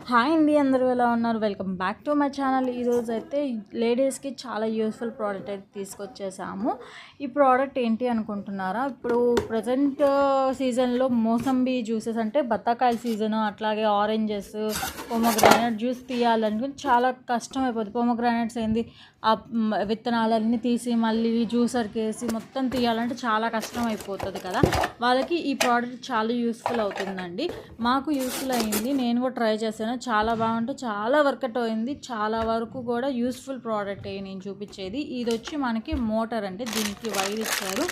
Hi అండి, అందరూ ఎలా ఉన్నారు? Welcome back to my channel. ఈరోజు అయితే లేడీస్కి చాలా యూస్ఫుల్ ప్రోడక్ట్ అయితే తీసుకొచ్చేసాము. ఈ ప్రోడక్ట్ ఏంటి అనుకుంటున్నారా? ఇప్పుడు ప్రజెంట్ సీజన్లో మోసంబి జ్యూసెస్ అంటే బత్తాకాయల సీజన్, అట్లాగే ఆరెంజెస్, పొమోగ్రానైట్ జ్యూస్ తీయాలనుకుని చాలా కష్టం అయిపోతుంది. పొమోగ్రానైట్స్ ఏంది ఆ విత్తనాలన్నీ తీసి మళ్ళీ జ్యూసర్కి వేసి మొత్తం తీయాలంటే చాలా కష్టం అయిపోతుంది కదా. వాళ్ళకి ఈ ప్రోడక్ట్ చాలా యూస్ఫుల్ అవుతుందండి. మాకు యూస్ఫుల్ అయింది, నేను కూడా ట్రై చేశాను. చాలా బాగుంటే చాలా వర్కౌట్ అయింది. చాలా వరకు కూడా యూస్ఫుల్ ప్రోడక్ట్ నేను చూపించేది. ఇది వచ్చి మనకి మోటార్ అంటే దీనికి వైర్ ఇచ్చారు.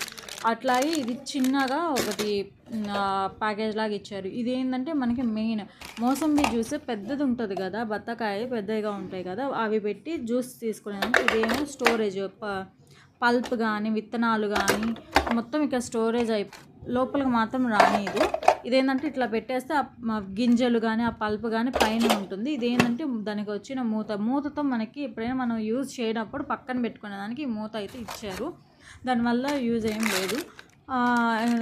అట్లాగే ఇది చిన్నగా ఒకటి ప్యాకేజ్ లాగా ఇచ్చారు. ఇది ఏంటంటే మనకి మెయిన్ మోసంబి జ్యూస్ పెద్దది ఉంటుంది కదా, బత్తాకాయ పెద్దగా ఉంటాయి కదా, అవి పెట్టి జ్యూస్ తీసుకునేదానికి. ఇదేమో స్టోరేజ్ పల్ప్ కానీ విత్తనాలు కానీ మొత్తం ఇక్కడ స్టోరేజ్ లోపలికి మాత్రం రానిది. ఇదేంటంటే ఇట్లా పెట్టేస్తే ఆ గింజలు కానీ ఆ పల్ప్ కానీ పైన ఉంటుంది. ఇదేంటంటే దానికి వచ్చిన మూతతో మనకి ఎప్పుడైనా మనం యూజ్ చేయనప్పుడు పక్కన పెట్టుకునేదానికి ఈ మూత అయితే ఇచ్చారు. దానివల్ల యూజ్ ఏం లేదు.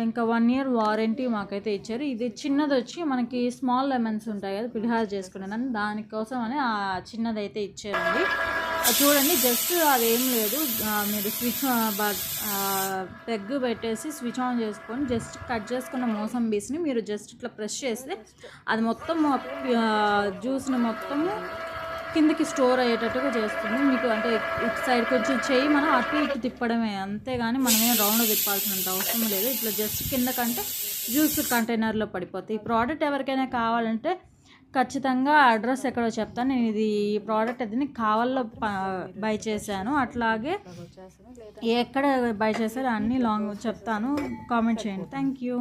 ఇంకా 1 year వారంటీ మాకైతే ఇచ్చారు. ఇది చిన్నది వచ్చి మనకి స్మాల్ లెమన్స్ ఉంటాయి కదా పులిహార చేసుకునేదాన్ని, దానికోసం అని ఆ చిన్నదైతే ఇచ్చారండి. చూడండి, జస్ట్ అదేం లేదు, మీరు స్విచ్ పెగ్ పెట్టేసి స్విచ్ ఆన్ చేసుకొని జస్ట్ కట్ చేసుకున్న మోసంబీస్ని మీరు జస్ట్ ఇట్లా ప్రెస్ చేస్తే అది మొత్తం జ్యూస్ని మొత్తము కిందకి స్టోర్ అయ్యేటట్టుగా చేస్తుంది. మీకు అంటే ఇటు సైడ్ కొంచెం చేయి మనం అటు ఇటు తిప్పడమే, అంతేగాని మనమేం రౌండ్ తిప్పాల్సినంత అవసరం లేదు. ఇట్లా జస్ట్ కిందకంటే జ్యూస్ కంటైనర్లో పడిపోతాయి. ఈ ప్రోడక్ట్ ఎవరికైనా కావాలంటే ఖచ్చితంగా అడ్రస్ ఎక్కడో చెప్తాను. నేను ఇది ఈ ప్రోడక్ట్ అయితే కావాల్లో బై చేశాను. అట్లాగే ఎక్కడ బై చేశారో అన్నీ లాంగ్ చెప్తాను, కామెంట్ చేయండి. Thank you.